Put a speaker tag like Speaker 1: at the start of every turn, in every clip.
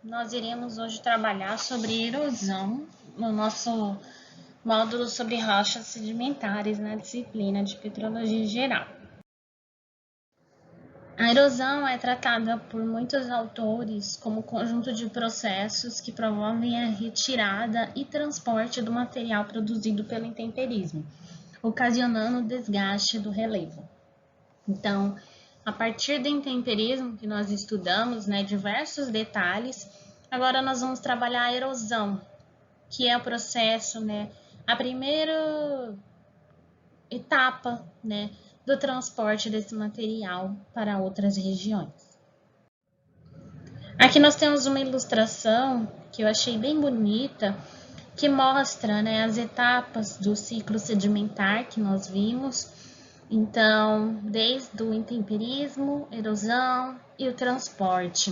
Speaker 1: Nós iremos hoje trabalhar sobre erosão no nosso módulo sobre rochas sedimentares na disciplina de Petrologia Geral. A erosão é tratada por muitos autores como conjunto de processos que promovem a retirada e transporte do material produzido pelo intemperismo, ocasionando o desgaste do relevo. Então, a partir do intemperismo que nós estudamos, diversos detalhes, agora nós vamos trabalhar a erosão, que é o processo, a primeira etapa, do transporte desse material para outras regiões. Aqui nós temos uma ilustração que eu achei bem bonita, que mostra, as etapas do ciclo sedimentar que nós vimos. Então, desde o intemperismo, erosão e o transporte.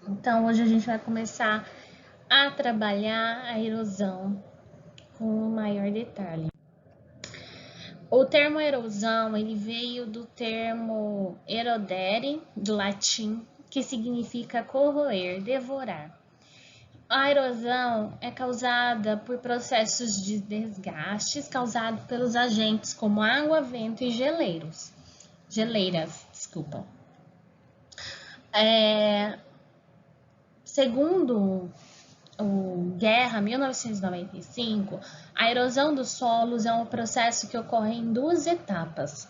Speaker 1: Então, hoje a gente vai começar a trabalhar a erosão com maior detalhe. O termo erosão, ele veio do termo erodere, do latim, que significa corroer, devorar. A erosão é causada por processos de desgastes causados pelos agentes como água, vento e geleiras. Segundo o Guerra, 1995, a erosão dos solos é um processo que ocorre em duas etapas.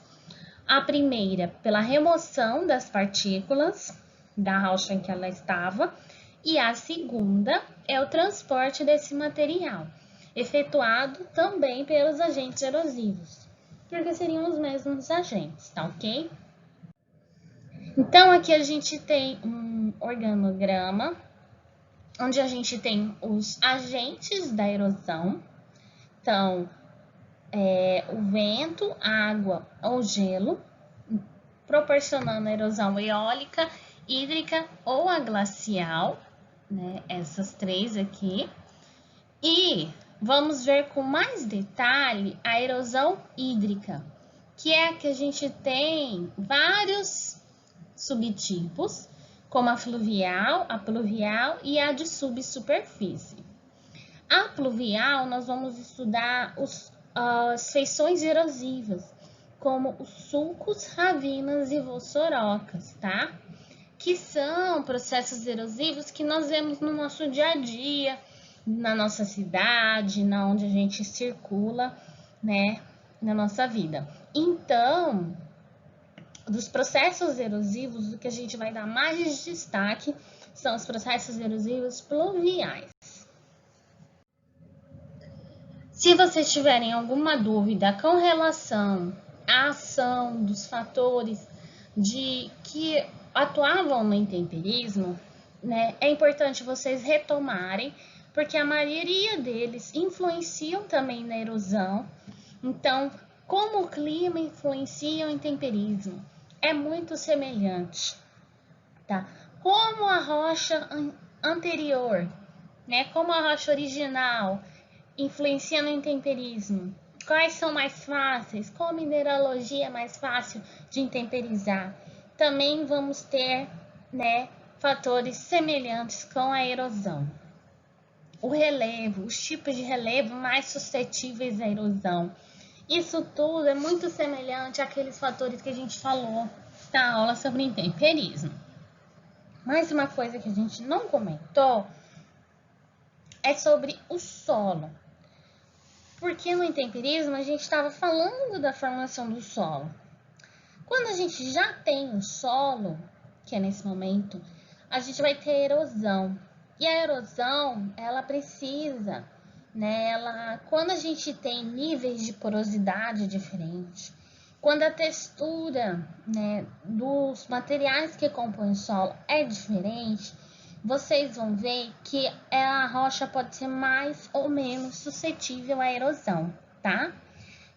Speaker 1: A primeira, pela remoção das partículas da rocha em que ela estava, e a segunda é o transporte desse material, efetuado também pelos agentes erosivos, porque seriam os mesmos agentes, tá ok? Então, aqui a gente tem um organograma, onde a gente tem os agentes da erosão. Então, o vento, água ou gelo, proporcionando a erosão eólica, hídrica ou a glacial, essas três aqui. E vamos ver com mais detalhe a erosão hídrica, que é a que a gente tem vários subtipos, como a fluvial, a pluvial e a de subsuperfície. A pluvial, nós vamos estudar as feições erosivas, como os sulcos, ravinas e vossorocas, tá? Que são processos erosivos que nós vemos no nosso dia a dia, na nossa cidade, na onde a gente circula, na nossa vida. Então, dos processos erosivos, o que a gente vai dar mais destaque são os processos erosivos pluviais. Se vocês tiverem alguma dúvida com relação à ação dos fatores que atuavam no intemperismo, é importante vocês retomarem, porque a maioria deles influenciam também na erosão. Então, como o clima influencia o intemperismo? É muito semelhante, tá? Como a rocha anterior, como a rocha original influencia no intemperismo? Quais são mais fáceis? Qual mineralogia é mais fácil de intemperizar? Também vamos ter, fatores semelhantes com a erosão. O relevo, os tipos de relevo mais suscetíveis à erosão. Isso tudo é muito semelhante àqueles fatores que a gente falou na aula sobre intemperismo. Mais uma coisa que a gente não comentou é sobre o solo. Porque no intemperismo a gente estava falando da formação do solo. Quando a gente já tem o solo, que é nesse momento, a gente vai ter erosão. E a erosão, ela precisa, quando a gente tem níveis de porosidade diferentes, quando a textura, dos materiais que compõem o solo é diferente, vocês vão ver que a rocha pode ser mais ou menos suscetível à erosão, tá?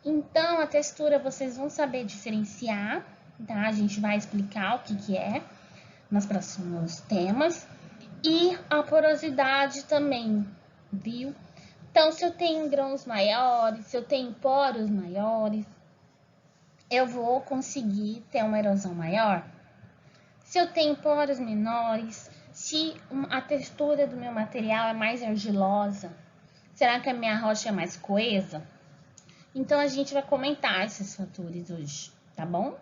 Speaker 1: Então, a textura vocês vão saber diferenciar, tá? A gente vai explicar o que é nos próximos temas. E a porosidade também, viu? Então, se eu tenho grãos maiores, se eu tenho poros maiores, eu vou conseguir ter uma erosão maior. Se eu tenho poros menores, se a textura do meu material é mais argilosa, será que a minha rocha é mais coesa? Então, a gente vai comentar esses fatores hoje, tá bom?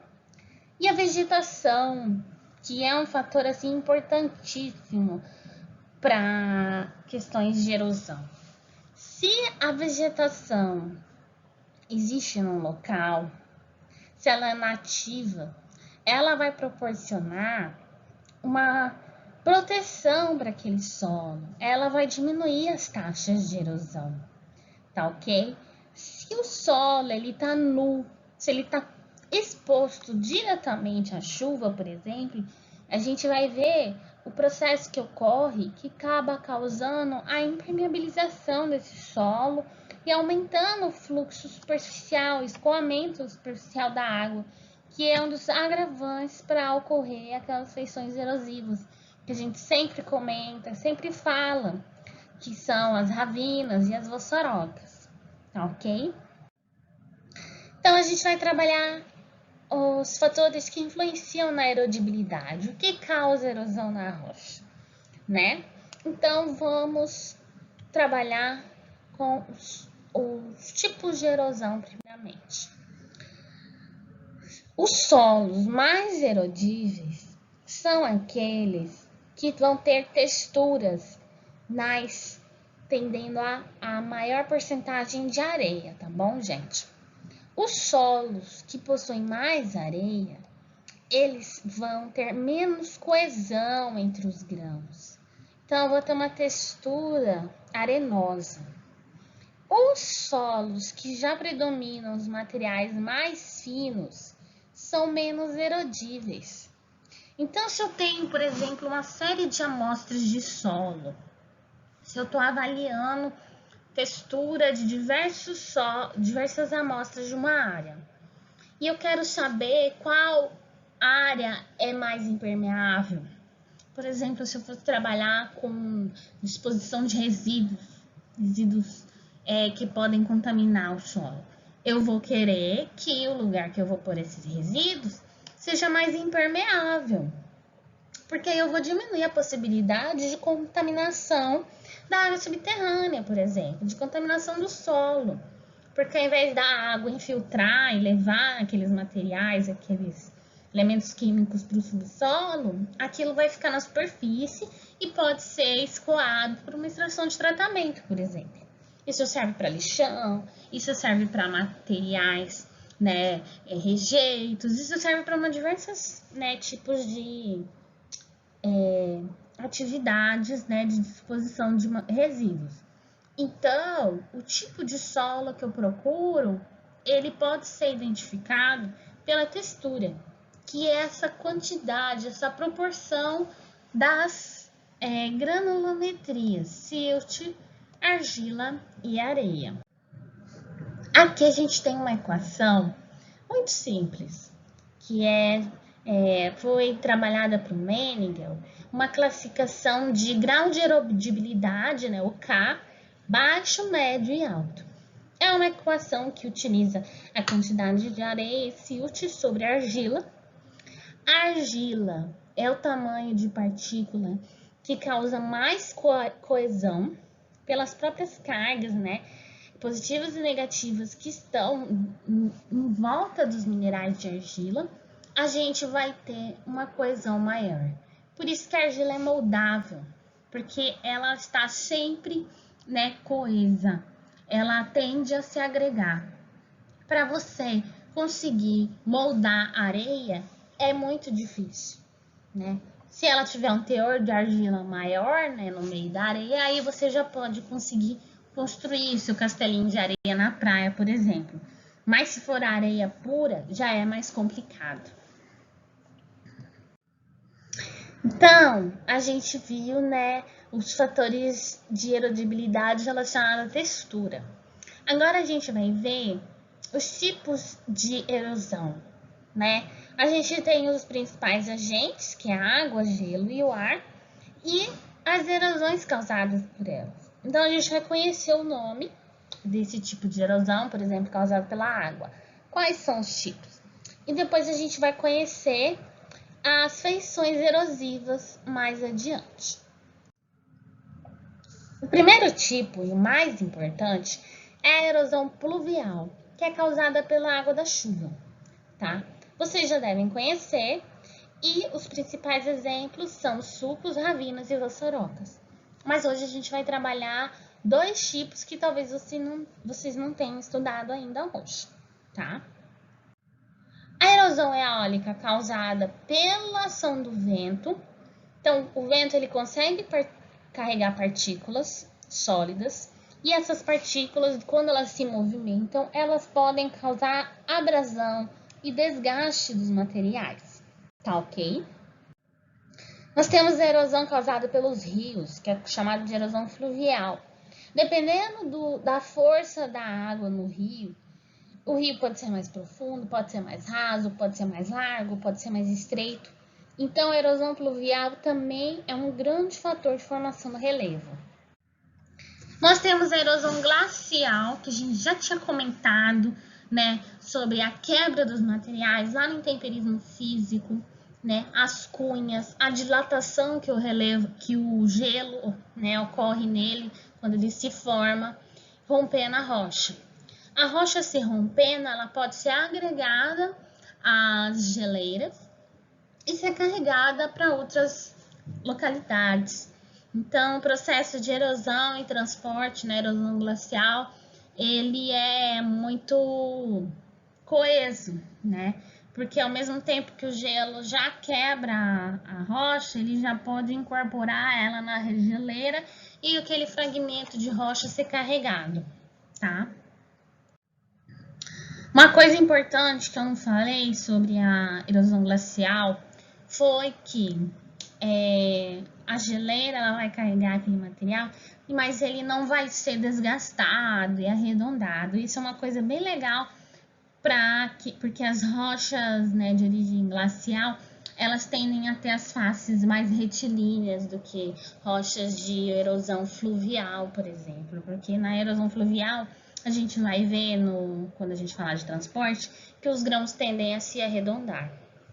Speaker 1: E a vegetação, que é um fator assim importantíssimo para questões de erosão. Se a vegetação existe num local, se ela é nativa, ela vai proporcionar uma proteção para aquele solo. Ela vai diminuir as taxas de erosão, tá ok? Se o solo ele tá nu, se ele tá exposto diretamente à chuva, por exemplo, a gente vai ver o processo que ocorre que acaba causando a impermeabilização desse solo e aumentando o fluxo superficial, escoamento superficial da água, que é um dos agravantes para ocorrer aquelas feições erosivas que a gente sempre comenta, sempre fala, que são as ravinas e as vossarocas, tá ok? Então, a gente vai trabalhar os fatores que influenciam na erodibilidade, o que causa erosão na rocha, né? Então, vamos trabalhar com os tipos de erosão primeiramente. Os solos mais erodíveis são aqueles que vão ter texturas mais tendendo a maior porcentagem de areia, tá bom, gente? Os solos que possuem mais areia, eles vão ter menos coesão entre os grãos. Então, eu vou ter uma textura arenosa. Os solos que já predominam os materiais mais finos são menos erodíveis. Então, se eu tenho, por exemplo, uma série de amostras de solo, se eu estou avaliando textura de diversas amostras de uma área, e eu quero saber qual área é mais impermeável. Por exemplo, se eu fosse trabalhar com disposição de resíduos que podem contaminar o solo, eu vou querer que o lugar que eu vou pôr esses resíduos seja mais impermeável, porque aí eu vou diminuir a possibilidade de contaminação da água subterrânea, por exemplo, de contaminação do solo. Porque ao invés da água infiltrar e levar aqueles materiais, aqueles elementos químicos para o subsolo, aquilo vai ficar na superfície e pode ser escoado por uma extração de tratamento, por exemplo. Isso serve para lixão, isso serve para materiais, né, rejeitos, isso serve para diversos, né, tipos de atividades, né, de disposição de resíduos. Então, o tipo de solo que eu procuro, ele pode ser identificado pela textura, que é essa quantidade, essa proporção das granulometrias, silt, argila e areia. Aqui a gente tem uma equação muito simples, que foi trabalhada por Meningel, uma classificação de grau de erodibilidade, né, o K, baixo, médio e alto. É uma equação que utiliza a quantidade de areia e silt sobre a argila. A argila é o tamanho de partícula que causa mais coesão pelas próprias cargas, né, positivas e negativas que estão em volta dos minerais de argila. A gente vai ter uma coesão maior. Por isso que a argila é moldável, porque ela está sempre, né, coesa. Ela tende a se agregar. Para você conseguir moldar a areia, é muito difícil, né? Se ela tiver um teor de argila maior, né, no meio da areia, aí você já pode conseguir construir seu castelinho de areia na praia, por exemplo. Mas se for areia pura, já é mais complicado. Então, a gente viu, né, os fatores de erodibilidade relacionados à textura. Agora a gente vai ver os tipos de erosão, né? A gente tem os principais agentes, que é a água, gelo e o ar, e as erosões causadas por elas. Então, a gente vai conhecer o nome desse tipo de erosão, por exemplo, causada pela água. Quais são os tipos? E depois a gente vai conhecer as feições erosivas mais adiante. O primeiro tipo, e o mais importante, é a erosão pluvial, que é causada pela água da chuva, tá? Vocês já devem conhecer, e os principais exemplos são sulcos, ravinas e vassourocas. Mas hoje a gente vai trabalhar dois tipos que talvez vocês não tenham estudado ainda hoje, tá? A erosão eólica causada pela ação do vento. Então, o vento ele consegue carregar partículas sólidas e essas partículas, quando elas se movimentam, elas podem causar abrasão e desgaste dos materiais, tá ok? Nós temos a erosão causada pelos rios, que é chamada de erosão fluvial. Dependendo da força da água no rio, o rio pode ser mais profundo, pode ser mais raso, pode ser mais largo, pode ser mais estreito. Então, a erosão pluvial também é um grande fator de formação do relevo. Nós temos a erosão glacial, que a gente já tinha comentado, né, sobre a quebra dos materiais lá no intemperismo físico, né, as cunhas, a dilatação que o gelo, né, ocorre nele quando ele se forma, rompendo a rocha. A rocha se rompendo, ela pode ser agregada às geleiras e ser carregada para outras localidades. Então, o processo de erosão e transporte, né, erosão glacial, ele é muito coeso, né? Porque ao mesmo tempo que o gelo já quebra a rocha, ele já pode incorporar ela na geleira e aquele fragmento de rocha ser carregado, tá? Uma coisa importante que eu não falei sobre a erosão glacial foi que a geleira ela vai carregar aquele material, mas ele não vai ser desgastado e arredondado. Isso é uma coisa bem legal porque as rochas, né, de origem glacial, elas tendem a ter as faces mais retilíneas do que rochas de erosão fluvial, por exemplo. Porque na erosão fluvial, a gente vai ver, quando a gente falar de transporte, que os grãos tendem a se arredondar,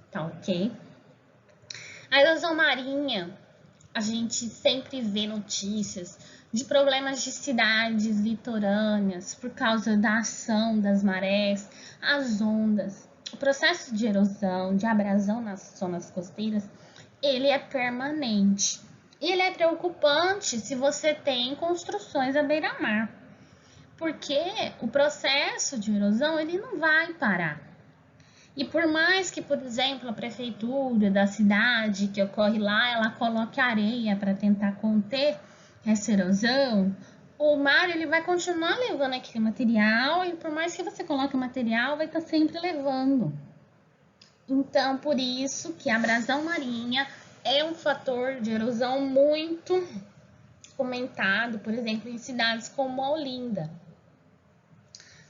Speaker 1: tá ok? A erosão marinha, a gente sempre vê notícias de problemas de cidades litorâneas por causa da ação das marés, as ondas. O processo de erosão, de abrasão nas zonas costeiras, ele é permanente. E ele é preocupante se você tem construções à beira-mar, porque o processo de erosão ele não vai parar. E por mais que, por exemplo, a prefeitura da cidade que ocorre lá, ela coloque areia para tentar conter essa erosão, o mar ele vai continuar levando aquele material e por mais que você coloque o material, vai estar sempre levando. Então, por isso que a abrasão marinha é um fator de erosão muito comentado, por exemplo, em cidades como Olinda,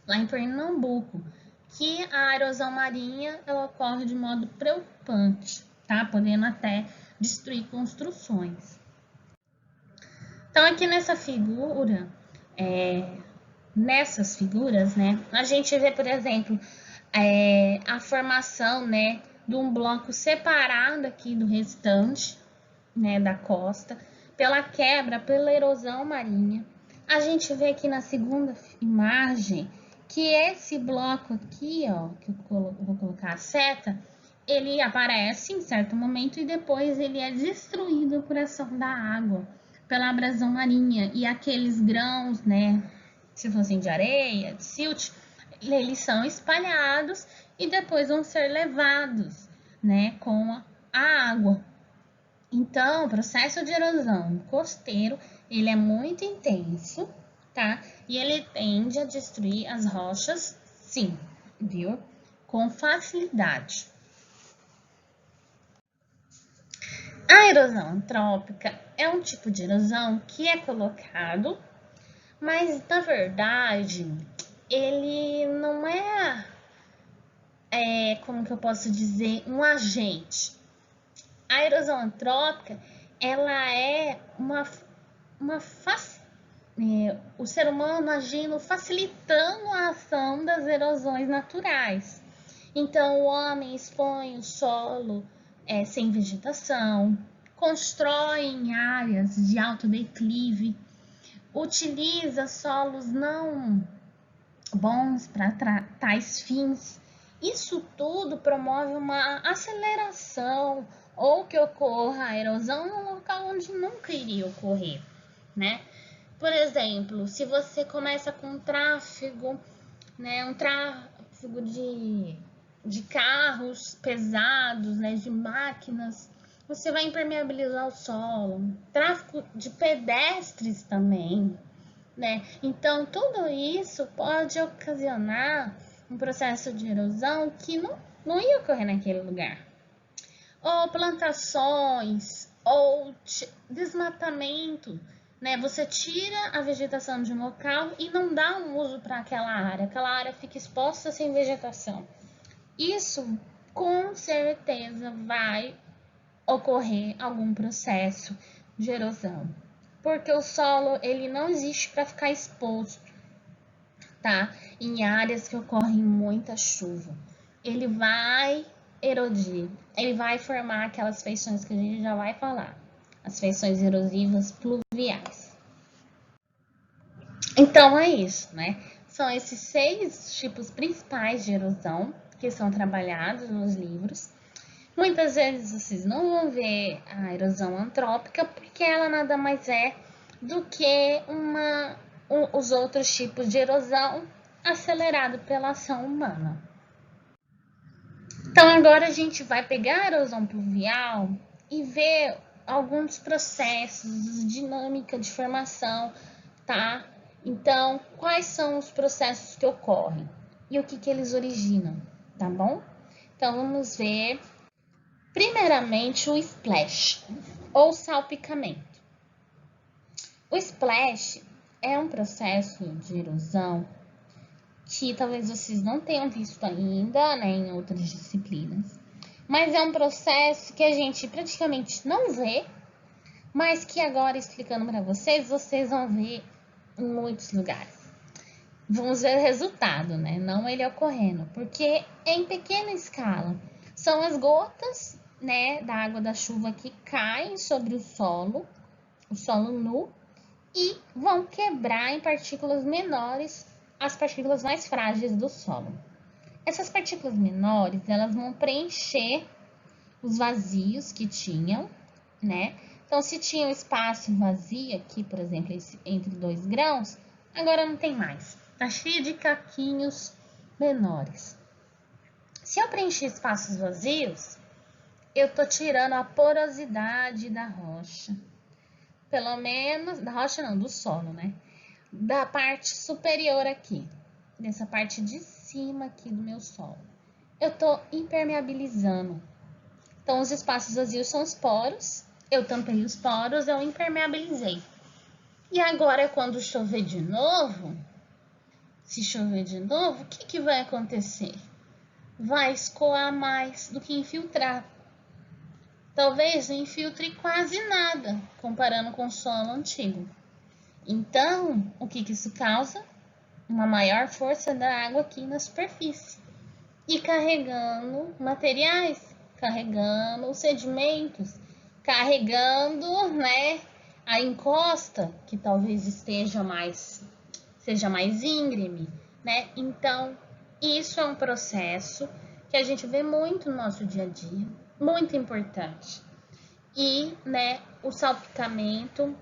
Speaker 1: lá em Pernambuco, que a erosão marinha ela ocorre de modo preocupante, tá? Podendo até destruir construções. Então, aqui nessa figura, nessas figuras, né, a gente vê, por exemplo, a formação, né, de um bloco separado aqui do restante, né, da costa, pela quebra, pela erosão marinha. A gente vê aqui na segunda imagem que esse bloco aqui, ó, que eu vou colocar a seta, ele aparece em certo momento e depois ele é destruído por ação da água, pela abrasão marinha. E aqueles grãos, né, se fossem de areia, de silt, eles são espalhados e depois vão ser levados, né, com a água. Então, o processo de erosão costeiro, ele é muito intenso, tá? E ele tende a destruir as rochas, sim, viu? Com facilidade. A erosão antrópica é um tipo de erosão que é colocado, mas na verdade ele não como que eu posso dizer, um agente. A erosão antrópica, ela é o ser humano agindo, facilitando a ação das erosões naturais. Então, o homem expõe o solo sem vegetação, constrói em áreas de alto declive, utiliza solos não bons para tais fins. Isso tudo promove uma aceleração ou que ocorra a erosão num local onde nunca iria ocorrer, né? Por exemplo, se você começa com tráfego, né, um tráfego de carros pesados, né, de máquinas, você vai impermeabilizar o solo. Tráfego de pedestres também, né? Então, tudo isso pode ocasionar um processo de erosão que não ia ocorrer naquele lugar. Ou plantações, ou desmatamento, né? Você tira a vegetação de um local e não dá um uso para aquela área fica exposta sem vegetação. Isso, com certeza, vai ocorrer algum processo de erosão, porque o solo ele não existe para ficar exposto, tá? Em áreas que ocorrem muita chuva, ele vai erodir, ele vai formar aquelas feições que a gente já vai falar, as feições erosivas pluviais. Então é isso, né? São esses 6 tipos principais de erosão que são trabalhados nos livros. Muitas vezes vocês não vão ver a erosão antrópica, porque ela nada mais é do que os outros tipos de erosão acelerado pela ação humana. Então agora a gente vai pegar a erosão pluvial e ver alguns processos, dinâmica de formação, tá? Então, quais são os processos que ocorrem e o que eles originam, tá bom? Então, vamos ver primeiramente o splash, ou salpicamento. O splash é um processo de erosão que talvez vocês não tenham visto ainda, né, em outras disciplinas, mas é um processo que a gente praticamente não vê, mas que agora, explicando para vocês, vocês vão ver em muitos lugares. Vamos ver o resultado, né, não ele ocorrendo, porque é em pequena escala. São as gotas, né, da água da chuva que caem sobre o solo nu, e vão quebrar em partículas menores as partículas mais frágeis do solo. Essas partículas menores, elas vão preencher os vazios que tinham, né? Então, se tinha um espaço vazio aqui, por exemplo, entre 2 grãos, agora não tem mais. Tá cheio de caquinhos menores. Se eu preencher espaços vazios, eu tô tirando a porosidade da rocha. Pelo menos, da rocha não, do solo, né? Da parte superior aqui, dessa parte de cima aqui do meu solo. Eu tô impermeabilizando. Então, os espaços vazios são os poros. Eu tampei os poros, eu impermeabilizei. E agora, quando chover de novo, se chover de novo, o que vai acontecer? Vai escoar mais do que infiltrar. Talvez não infiltre quase nada, comparando com o solo antigo. Então, o que isso causa? Uma maior força da água aqui na superfície. E carregando materiais, carregando os sedimentos, carregando, né, a encosta, que talvez seja mais íngreme, né? Então, isso é um processo que a gente vê muito no nosso dia a dia, muito importante. E, né, o salpicamento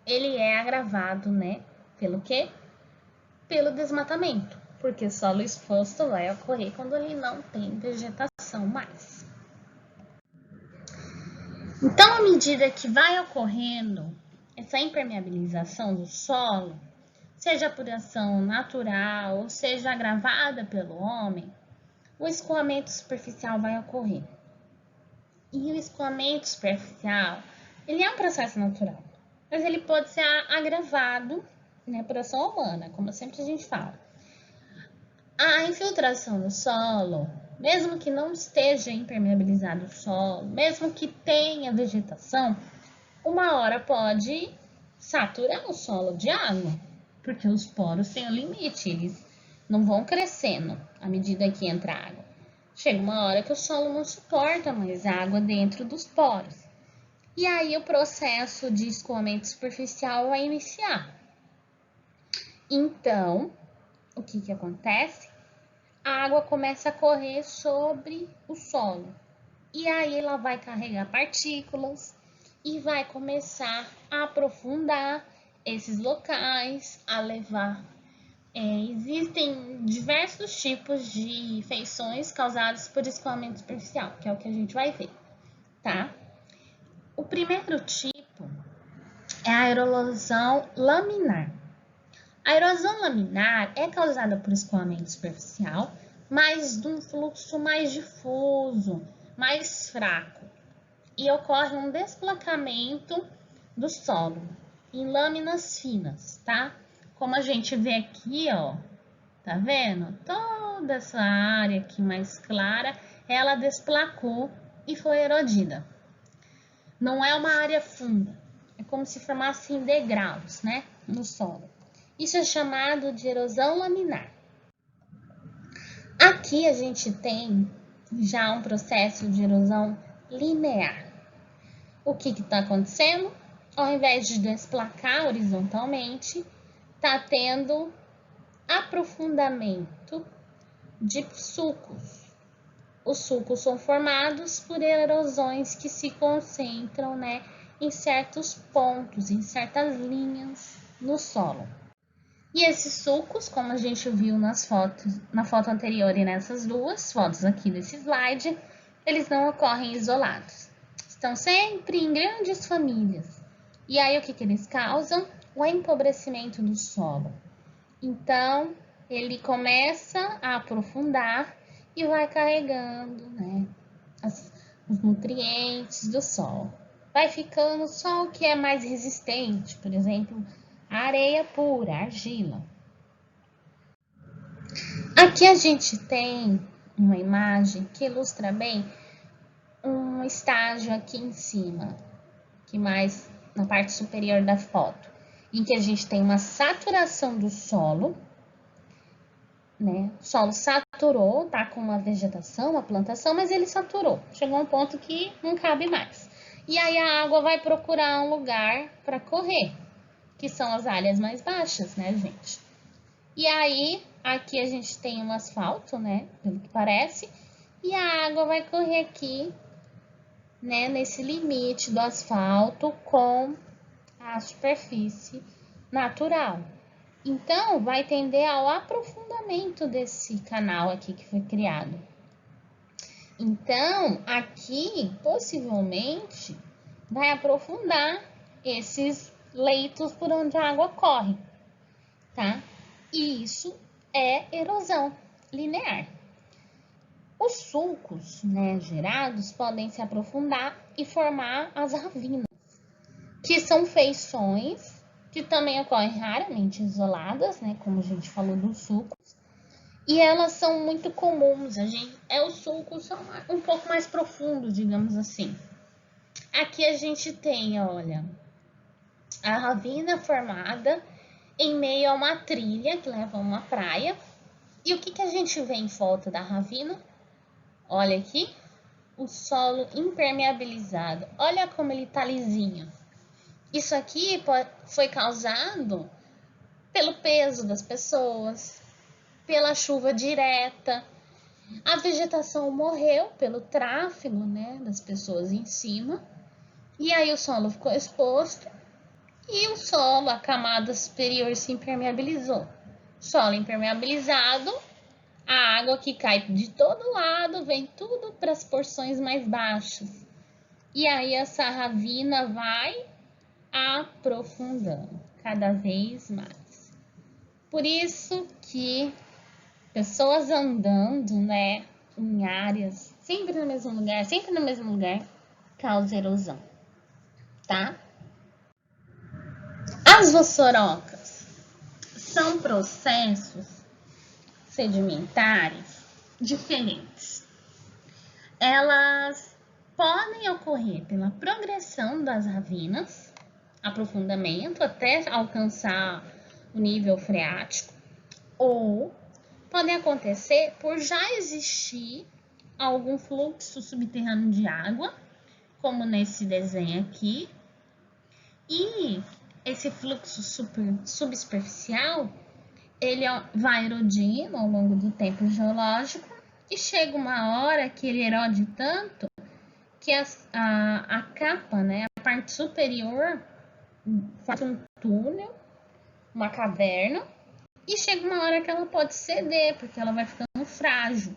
Speaker 1: ele é agravado, né? Pelo quê? Pelo desmatamento, porque o solo exposto vai ocorrer quando ele não tem vegetação mais. Então, à medida que vai ocorrendo essa impermeabilização do solo, seja por ação natural ou seja agravada pelo homem, o escoamento superficial vai ocorrer. E o escoamento superficial, ele é um processo natural, mas ele pode ser agravado, né, por ação humana, como sempre a gente fala. A infiltração do solo, mesmo que não esteja impermeabilizado o solo, mesmo que tenha vegetação, uma hora pode saturar o solo de água, porque os poros têm um limite, eles não vão crescendo à medida que entra água. chega uma hora que o solo não suporta mais água dentro dos poros. E aí o processo de escoamento superficial vai iniciar. Então, o que acontece? A água começa a correr sobre o solo. E aí ela vai carregar partículas e vai começar a aprofundar esses locais, a levar. Existem diversos tipos de feições causadas por escoamento superficial, que é o que a gente vai ver, tá? O primeiro tipo é a erosão laminar. A erosão laminar é causada por escoamento superficial, mas de um fluxo mais difuso, mais fraco, e ocorre um desplacamento do solo em lâminas finas, tá? Como a gente vê aqui, ó, tá vendo? Toda essa área aqui mais clara, ela desplacou e foi erodida. Não é uma área funda, é como se formassem degraus, né, no solo. Isso é chamado de erosão laminar. Aqui a gente tem já um processo de erosão linear. O que está acontecendo? Ao invés de desplacar horizontalmente, está tendo aprofundamento de sulcos. Os sulcos são formados por erosões que se concentram, né, em certos pontos, em certas linhas no solo. E esses sulcos, como a gente viu nas fotos, na foto anterior e nessas duas fotos aqui desse slide, eles não ocorrem isolados. Estão sempre em grandes famílias. E aí o que eles causam? O empobrecimento do solo. Então, ele começa a aprofundar e vai carregando, né, os nutrientes do solo. Vai ficando só o que é mais resistente, por exemplo, a areia pura, a argila. Aqui a gente tem uma imagem que ilustra bem um estágio aqui em cima, que mais na parte superior da foto, em que a gente tem uma saturação do solo, né? O solo saturou, tá com uma vegetação, uma plantação, mas ele saturou. Chegou a um ponto que não cabe mais. E aí a água vai procurar um lugar para correr, que são as áreas mais baixas, né, gente? E aí, aqui a gente tem um asfalto, né, pelo que parece, e a água vai correr aqui, né, nesse limite do asfalto com a superfície natural. Então, vai tender ao aprofundamento desse canal aqui que foi criado. Então, aqui, possivelmente, vai aprofundar esses leitos por onde a água corre, tá? E isso é erosão linear. Os sulcos, né, gerados podem se aprofundar e formar as ravinas, que são feições que também ocorrem raramente isoladas, né, como a gente falou dos sulcos, e elas são muito comuns. Os sulcos são um pouco mais profundos, digamos assim. Aqui a gente tem, olha, a ravina formada em meio a uma trilha que leva a uma praia. E o que a gente vê em volta da ravina? Olha aqui, o solo impermeabilizado. Olha como ele tá lisinho. Isso aqui foi causado pelo peso das pessoas, pela chuva direta. A vegetação morreu pelo tráfego, né, das pessoas em cima. E aí o solo ficou exposto e o solo, a camada superior se impermeabilizou. Solo impermeabilizado, a água que cai de todo lado vem tudo para as porções mais baixas. E aí essa ravina vai aprofundando cada vez mais. Por isso que pessoas andando, né, em áreas sempre no mesmo lugar, causa erosão, tá? As vassourocas são processos sedimentares diferentes. Elas podem ocorrer pela progressão das ravinas, aprofundamento até alcançar o nível freático, ou podem acontecer por já existir algum fluxo subterrâneo de água, como nesse desenho aqui, e esse fluxo subsuperficial, ele vai erodindo ao longo do tempo geológico e chega uma hora que ele erode tanto que a capa, né, a parte superior, faz um túnel, uma caverna, e chega uma hora que ela pode ceder, porque ela vai ficando frágil.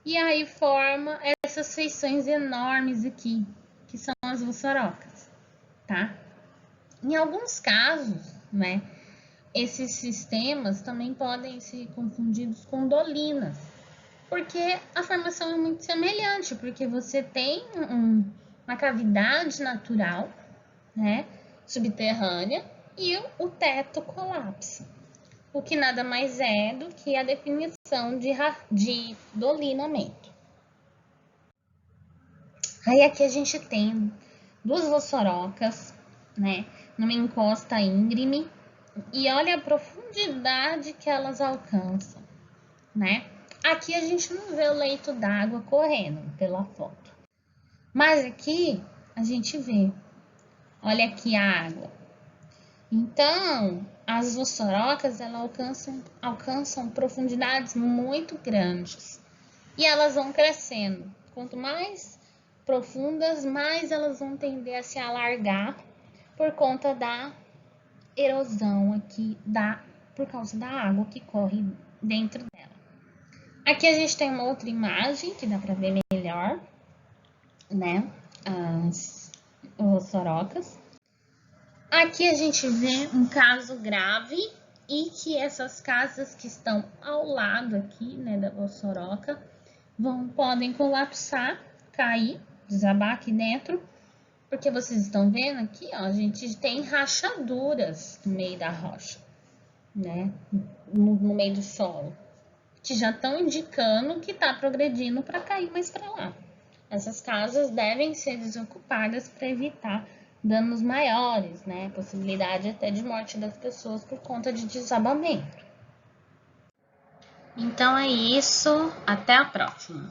Speaker 1: E aí forma essas feições enormes aqui, que são as vossorocas, tá? Em alguns casos, né, esses sistemas também podem ser confundidos com dolinas, porque a formação é muito semelhante, porque você tem uma cavidade natural, né, subterrânea, e o teto colapsa, o que nada mais é do que a definição de dolinamento. Aí aqui a gente tem duas vossorocas, né, numa encosta íngreme, e olha a profundidade que elas alcançam, né? Aqui a gente não vê o leito d'água correndo pela foto, mas aqui a gente vê. Olha aqui a água. Então, as vossorocas elas alcançam profundidades muito grandes e elas vão crescendo. Quanto mais profundas, mais elas vão tender a se alargar por conta da erosão aqui, por causa da água que corre dentro dela. Aqui a gente tem uma outra imagem que dá para ver melhor, né? As vossorocas. Aqui a gente vê um caso grave e que essas casas que estão ao lado aqui, né, da vossoroca, podem colapsar, cair, desabar aqui dentro, porque vocês estão vendo aqui, ó, a gente tem rachaduras no meio da rocha, né, no meio do solo, que já estão indicando que está progredindo para cair mais para lá. Essas casas devem ser desocupadas para evitar danos maiores, né? Possibilidade até de morte das pessoas por conta de desabamento. Então é isso, até a próxima.